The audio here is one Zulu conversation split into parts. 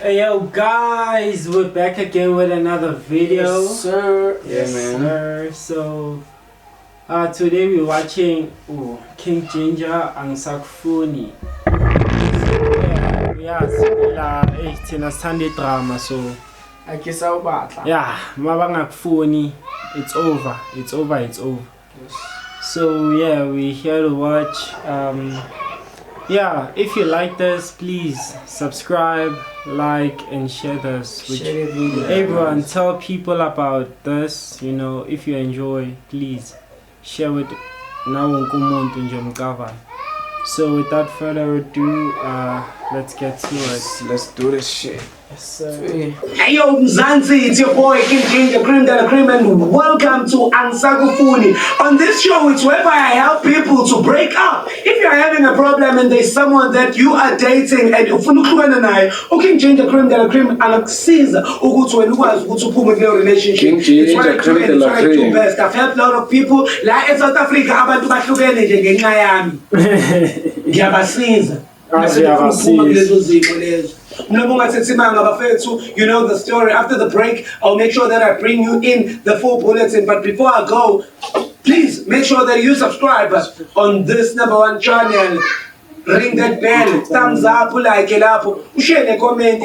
Hey yo guys, we're back again with another video. Yes, sir. Yes, sir. So today we're watching King Ginger Angisakufuni. It's in a Sunday drama, so yeah, mabangakufuni, it's over. Yes. So yeah, we're here to watch. Yeah, if you like this, please subscribe, like, and share this with everyone. Tell people about this. You know, if you enjoy, please share with now. So without further ado, let's get to it. Let's do this shit. Yes, sir. Hey yo, Mzansi, it's your boy King Ginger Cream de la Cream, and welcome to Angisakufuni. On this show, it's whereby I help people to break up. If you're having a problem and there's someone that you are dating and King Ginger Cream de la Cream anakusiza ukuthi wena ukwazi ukuthi uphume kule relationship. It's what I do best. I've helped a lot of people like in South Africa abantu bahlukene nje ngenxa yami. Ngiyabasiza. You know the story. After the break, I'll make sure that I bring you in the full bulletin. But before I go, please make sure that you subscribe on this #1 channel. Ring that bell, thumbs up, like it up, share a comment,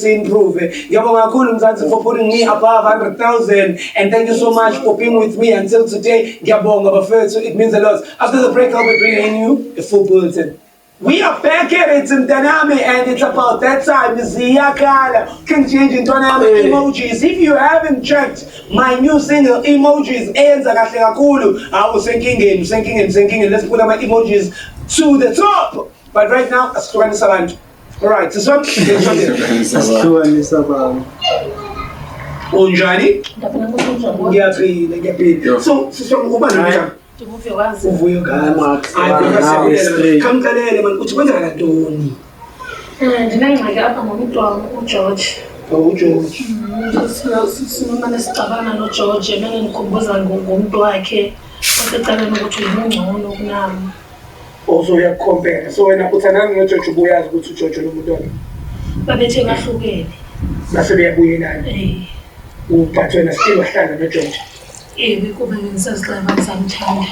improve. For putting me above 100,000, and thank you so much for being with me until today. So it means a lot. After the break, I'll be bringing you a full bulletin. We are back here, it's in Tanami, and it's about that time. King Ginger emojis. If you haven't checked my new single emojis, I was thinking, let's put my emojis to the top. But right now, alright, this one, Unjani? So, kamkalele man uthi kwenzakala ntoni ndinengxaki apha uGeorge. uGeorge Sinomane sixabana noGeorge manje ndikhumbuza ngomntu wakhe osecaleni ukuthi uyingcono kunami. Also uyakucompare, so wena uthandana noGeorge ubuyazi ukuthi uGeorge nomuntu wakhe Babethe bahlukene base beyabuyelana but wena still wahlala noGeorge kuba ngisazixabana samthanda.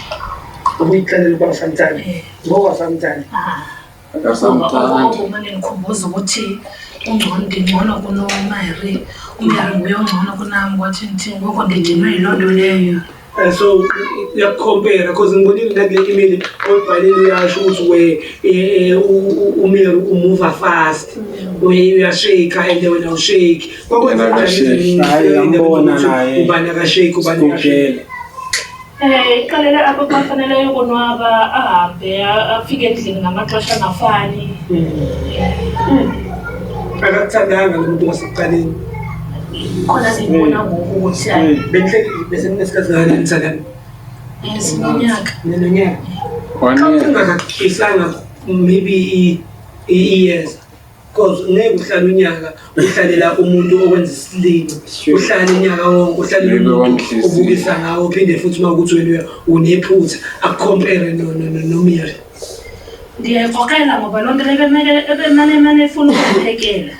ubuyixelela ukuba usamthanda ngoba samthanda Manje ndikhumbuza ukuthi ndingcono kunoMary, uMary nguye ongcono kunami kwathi ngoko ndidinwe yiloo nto leyo. So uyakucompare because ngibonile ngakule email oyibhalile uyasho ukuthi uMary umuva fast uyashake and wena ushake kwakwenza ngiyambona naye ubani akashake ubani ashake. Iqalele apho bafanele ukonwaba ahambe afike endlini ngamaxesha angafani. Akakuthandanga lo muntu wasekuqaleni. Khona siyibona ngoku ukuthi benhle bese nesikhathi ngani sinonyaka. Nonyaka. Ungakakhisanga maybe years. Because ngeke uhlale unyaka uhlalela umuntu okwenza isilimo, uhlale unyaka wonke uhlalela umuntu obukisa ngawo phinde futhi makuthi wena unephutha akucompare noMary. Ndiyayixoxela ngoba loo nto ebemane efuna ukuphekela.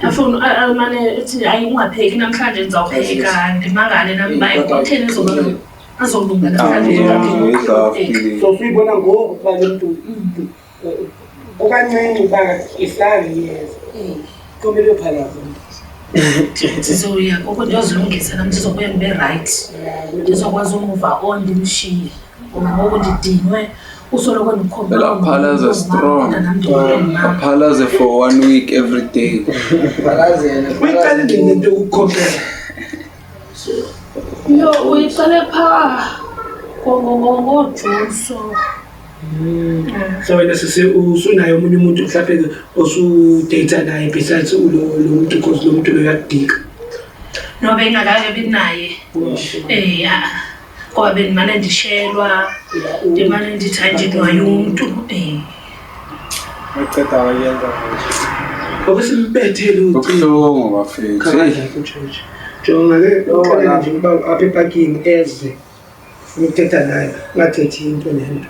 Afuna mane ethi hayi ungapheki namhlanje ndizawupheka ndimangale nami baye kutheni azolunga namhlanje. So siyibona ngoku xa lo muntu ukancane banga ihlale yes. Kumele uphalaza. Sizoya ngoku ndiyozilungisa nami sizobuya ngibe right. Ndizokwazi umuva on ndimshiye. Ngoba ngoku ndidinwe usoloko ndikhomba. Phalaza strong. Phalaza for 1 week every day. Phalazela. Uyiqale ngento ukucompare. Uyiqale pha ngoJune so. So wena usunaye omunye umuntu mhlawumbe osudate naye besides lo muntu because lo muntu lo uyadika. No bengakaze binaye. Ngoba bendimane ndishelwa ndimane ndithanjidwa umuntu. Waqeda wayenza Obesimbethele ubuhlungu bafethu. Jonga-ke uqale nje ukuba apha epakini eze ufuna ukuthetha naye ungathethi into nento.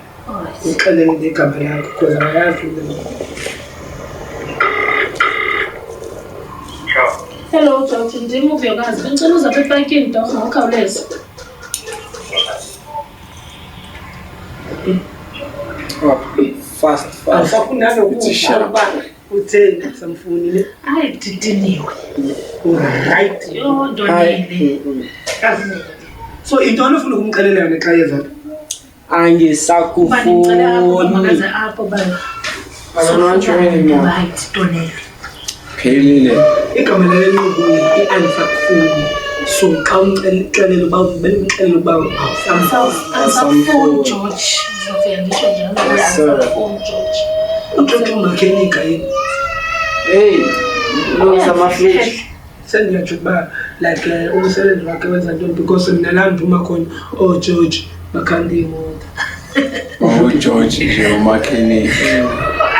Uxelele ngegama lakho because akayazi Hello George, ndimuvyokazi. Bengicela uzapha epakini nto ngokukhawuleza. Fast. Awufuna nokushaya utheni samfunile. Hayi didiniwe. Right. Yo ndonile. So intona ufuna ukumxelela yona xa yeza? Angisakufuni. Ngicela ukuze apho bani. Right donile. Phelile. Igama leli lokuyi i-ansakufuni. So xa umxelela uba umxelela uba Ansakufuni George. Ngizofika ngisho njalo. Ansakufuni George. uJoji umakhenika yini? Hey, loza amaflesh. Sengiyatsho ukuba like umsebenzi wakhe wenza ntoni because mina la nduma khona George bakhanda imoto. George nje umakhenika.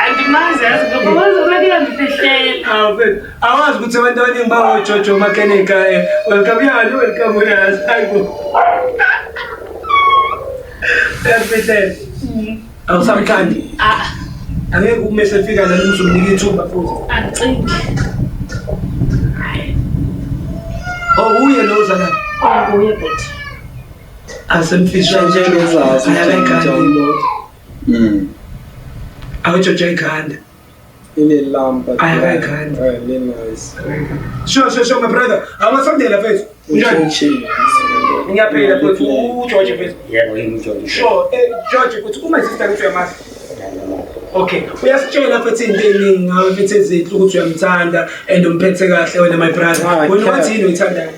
Andimazi ngoba uzolakela ngifihlela. Awazi ukuthi abantu abaningi bawo George umakhenika welcome yes hayibo. Perfect. Awusamkhandi. Angeke umese fika la uzomnika ithuba futhi. Angicingi. Uye lo uzana. Nguye but. Asemfisha njengezazi awujoja ikhanda. Ile lampa. Ayayikhanda. Really nice. Sure my brother. Awasondela mfethu. Unjani? Ngiyaphila mfethu uJoji mfethu. Yebo yini uJoji. Sure George futhi uma sister ukuthi uyamazi. Okay, uyasitshela futhi into eningi ngawe futhi ezithi ukuthi uyamthanda and umphethe kahle wena my brother. Wena wathi yini uyithandayo?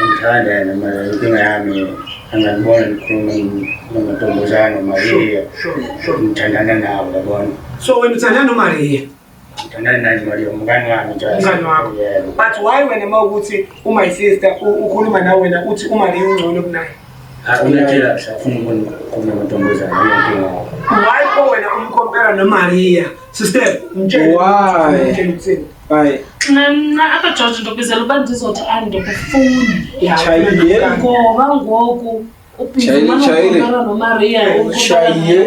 Ngithanda noma inkinga yami angibona ngikhuluma nomantombazane Maria. Sure. Ngithandana nawe yabona. So wena uthandana noMaria? Ngithandana naye Maria umngani wami njalo. Umngani wakho. But why wena mawukuthi my sister ukhuluma nawe wena uthi uMaria ungcono kunaye? Uyathela safuna ukukhuluma nomantombazane inkinga. Why ko wena umcompare noMaria? Sister, mtshela. Why? Hayi. Mina apha George ndokubizela uba ndizothi andikufuni. Chayile. Ngoba ngoku ubhizimana noMaria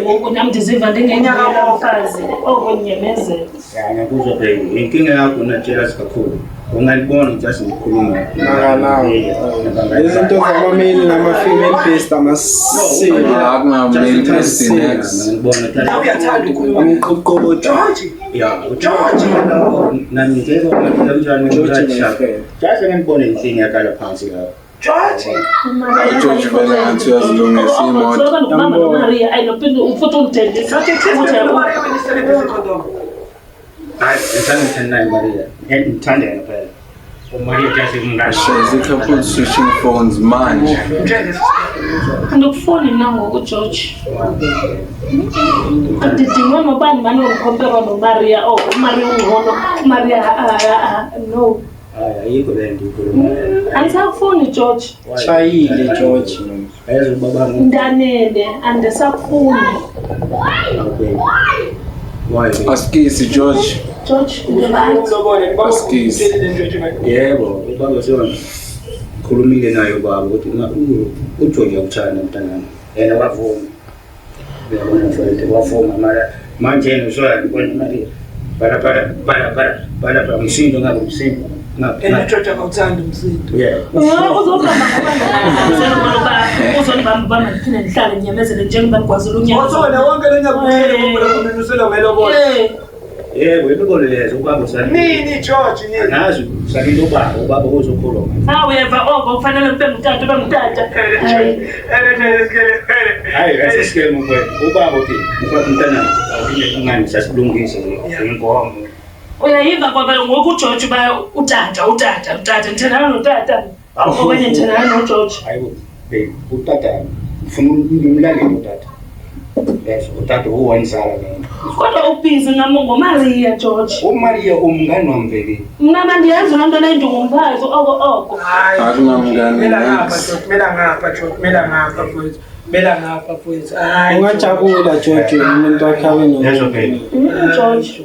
ngoku nam ndiziva ndingenyaka womfazi okunyemezela. Ngiyakuzwa baby inkinga yakho unatshela sikakhulu. Ungalibona just ngikhuluma izinto zama-male nama-female based amasiko Akunamale based next. Now uyathanda ukukhuluma umqoqobo George. George nami ngeke ngibona just ngibone inkinga yakala phansi lapho. George. George vele ngathi uyazilungisa imoto. Maria ayinophinda ufuthi ungithengisa ukuthi Maria when isebenzisa condom. Hayi ngithanda naye Maria. Ngithanda yena phela. uMaria just umngani. Zikhaphula switching phones manje. Andikufuni na ngoku George. Andidinga nobani manje ukompare noMaria uMaria ungcono Maria no. Ayikho le nto ikhuluma. Andisakufuni George. Chayile George. Ayazi ubaba Ndanele andisakufuni. Why? Askisi George. George Askisi. Yebo, ubaba sona khulumile naye ubaba ukuthi uJoji akuthanda mntanami. Yena wavuma. Uyabona mfowethu wavuma manje yena usoya ngibona Maria. Bala umsindo ngabe umsindo. George akawuthanda umsindo. Yeah. uzonibamba ndiphinde ndihlale nyamezele njengoba ngikwaZulu unyaka. Wona wonke lenyakukhele ngoba kumisela ngelobolo. Yebo ibikolezo ubaba usali. Nini George nini? Anazi salile ubaba uzokhuluma. Uyeva kufanele ube ngutata ube ngutata. Hayi asisikeme mfowethu. Ubaba uthi mfowethu mntana awuye ungani sasilungise inkomo. Uyayiva kwaba ngoku uJoji ba utata ngithandana notata. Okwenye ngithandana noJoji. Hayibo babe utata ufuna umlaleli utata. Yes utata uwanzala mina. Kodwa ubhizi ngoMaria George. uMaria umngani wami vele. Mina mandiyazi lonto le ndingumfazi oko. Akunamngani. Mela ngapha futhi. Hayi. Ungajabula George umuntu akhabe Yazophe. George.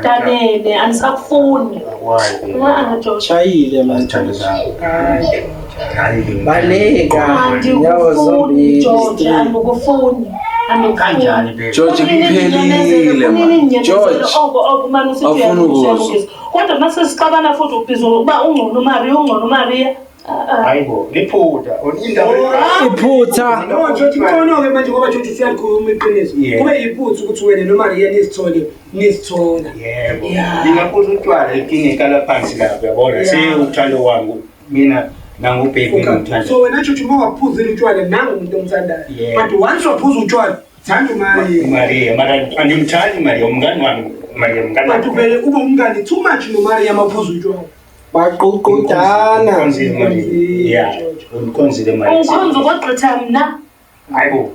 Danele anisakufuni. Why? George. Chayile manje. Hayi. Baleka. Andikufuni George andikufuni. Kanjani babe? George kuphelile man. George. Afuna ukuzwa. Kodwa mase sixabana futhi ubhizo uba ungcono Maria. Hayibo, liphutha. Iphutha. No, George ikhono ke manje ngoba George siyakhuluma iqiniso. Kube iphutha ukuthi wena noMaria nisithola. Yebo. Ngingaphuza utshwala inkinga ekala phansi lapha yabona. Uthando wami mina nangubheki ngimthanda. So wena George uma waphuzile utshwala nangu umuntu omthandayo. But once waphuza utshwala thanda Maria, mara andimthandi Maria, umngani wami Maria umngani. But vele ube umngani too much noMaria maphuza utshwala. Baqoqodana. Yeah. Unkonzile Maria. Unkonzo kodwa mina. Hayibo.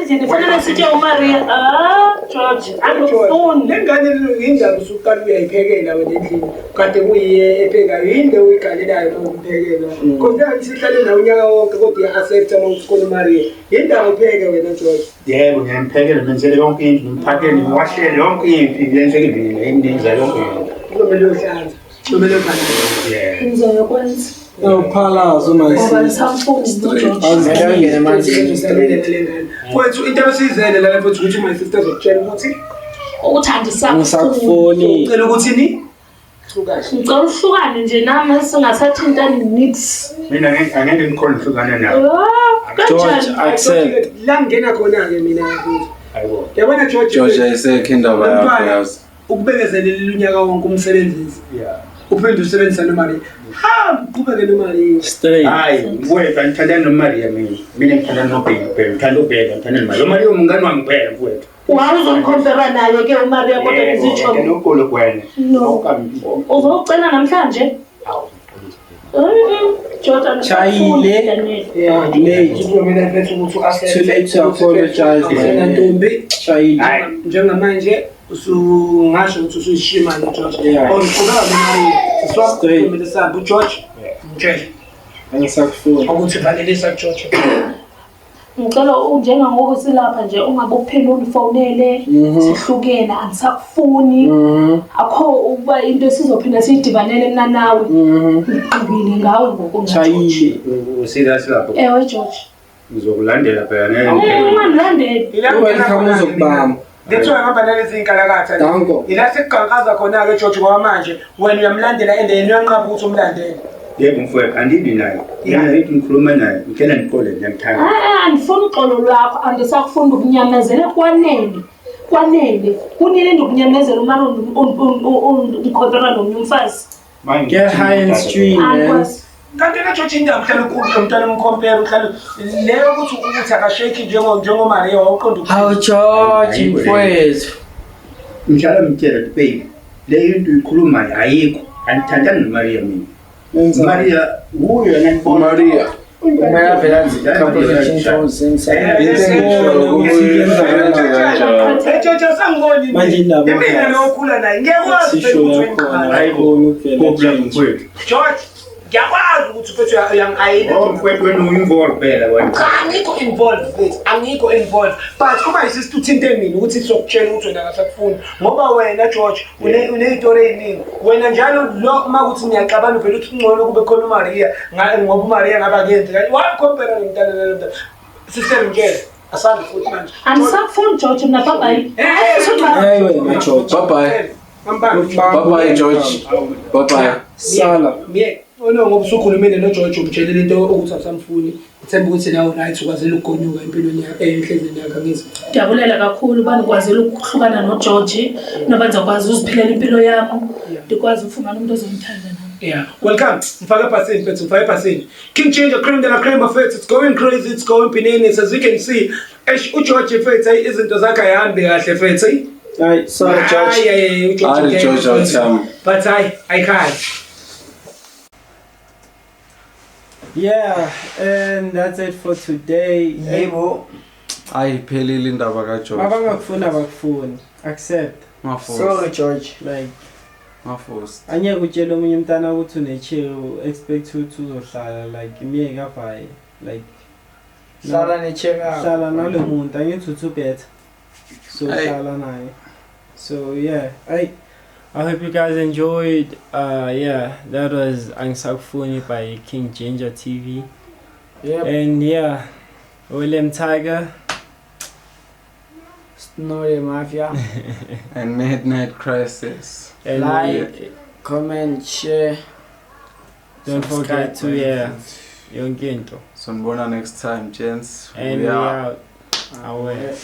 Endlini fanele sithi uMaria. George, angifuni. Lengane indaba usuqala uyayiphekela wena endlini. Kade kuyiye ephekayo inde uyigalelayo ukuphekela. Kodwa sihlale nawe unyaka wonke kodwa iya-accept uma usikole Maria. Indaba upheke wena George. Yebo, ngiyamphekela ngenzele yonke into, ngimphakele ngiwashele yonke into, ngiyenzele mina endenza yonke into. Kumele uhlanza. Kumele uhlanza. Yeah. Ngizokwenza. Awuphalaza uma Ngoba ngisamfuni George. Angeke manje. Mfowethu into esizele la mfowethu ukuthi my sister zokutshela ukuthi ngisakufoni. ucela ukuthini? Ngicela uhlukane nje nami singasathintani nix. Mina angeke ngikhona ukuhlukana nawe. George accept. La ngena khona ke mina mfowethu. Hayibo. Yabona George. George ayisekho indaba yakho yazi. Ukubekezelela unyaka wonke umsebenzisi. Yeah. Uphinde usebenzisa noMaria. Uqhubeke noMaria. Straight. Hayi, mfowethu ngithanda noMaria mina. Mina ngithanda noBheki kuphela, ngithanda uBheki, ngithanda noMaria. Maria umngani wami kuphela mfowethu. Wawuzongikhompera naye ke uMaria kodwa ngizitsho. Ngenokholo kwena. No. Uzocela namhlanje? George Chayile. Yeah, Mina mfethu ukuthi too late to apologize. Ntombi. Chayile. Njengamanje usungasho ukuthi usuyishima noGeorge. Uqhubeka noMaria. Straight. Kumele sabe uGeorge. Mtshela. Angisakufuni. Ukuthi valelisa George. Ngicela njengangoku silapha nje ungabe uphela unifonele sihlukene angisakufuni akho ukuba into esizophinda siyidibanele mina nawe ngiqibile ngawe Chayile. Usirious lapho. Ewe George Ngizokulandela phela ungangilandeli Welcome uzokubamba. Letho ngihamba nalezi inkalakatha. Ila sekuqhaqhaza khona ke George ngoba manje wena uyamlandela and uyanqaba ukuthi umlandele. Yebo mfowethu andibi naye. Ngiyayithi ngikhuluma naye, ngikela ngiqole ngiyamthanda. Andifuni uxolo lwakho andisakufunda ukunyamezela kwanele kunile ndokunyamezela uma umkhompera nomnye umfazi. Get high and stream man. Kanti ke George indaba uhlala ukukhuluma nomntana umcompare uhlala leyo ukuthi akashake njengoMaria wawuqonda ukuthi How George mfowethu. Ngijala mtshela baby. Le into ikhuluma ayikho. Andithandani noMaria mina. Maria, huyo ananibona Maria. Umaya vela compositions inside. George sangiboni Manje indaba. Mina lokhula naye ngiyakwazi mfowethu. George ngiyakwazi ukuthi mfethu uyangayini. Mfowethu wena uinvolved phela wena. Angikho involved but uma isisithi uthinte mina ukuthi sizokutshela ukuthi wena akasakufuni ngoba wena George unezitori eziningi wena njalo lo makuthi ngiyaxabana uvela uthi ngcono kube khona uMaria ngoba uMaria ngaba kenze kanti wakompera nomntana lo sister Mkele asanda futhi manje Andisakufuni George mina babayi. Hey wena George. Bye bye George. Bye bye. Sala. Ngoba usukhulumile noGeorge umtshelile into ukuthi asamfuni uthemba ukuthi nawe right ukwazela ukugonyuka empilweni yakhe enhlezweni yakhe ngizi Ndiyabulela kakhulu banikwazela ukuhlukana noGeorge nobenza kwazi uziphilela impilo yami ndikwazi ufumana umuntu ozongithanda nami. Yeah, welcome. Mfake passing, Fethu. Mfake passing. King Changer, cream de la creme of Fethu. It's going crazy. It's going bananas. As you can see, uGeorge Fethu izinto zakhe ayihambi kahle Fethu. Hayi, sorry George. Hayi George awuthami. But I can't. Yeah, and that's it for today. Yebo. Ayiphelile indaba kaGeorge. Abangakufuna abakufuni. Accept. Sorry George. Like Mafos. Anyeke utshela omunye umntana ukuthi unechill expect ukuthi uzohlala like imiyeka vaye like hlala necheka hlala nalo muntu angithi uthi better so hlala naye. So yeah, I hope you guys enjoyed. Yeah, that was Angisakufuni by King Ginger TV. Yep. And yeah, William Tiger. Nori Mafia. And Midnight Crisis. And Like, comment, share. don't forget to yonke into. So next time, gents. And we out. Away.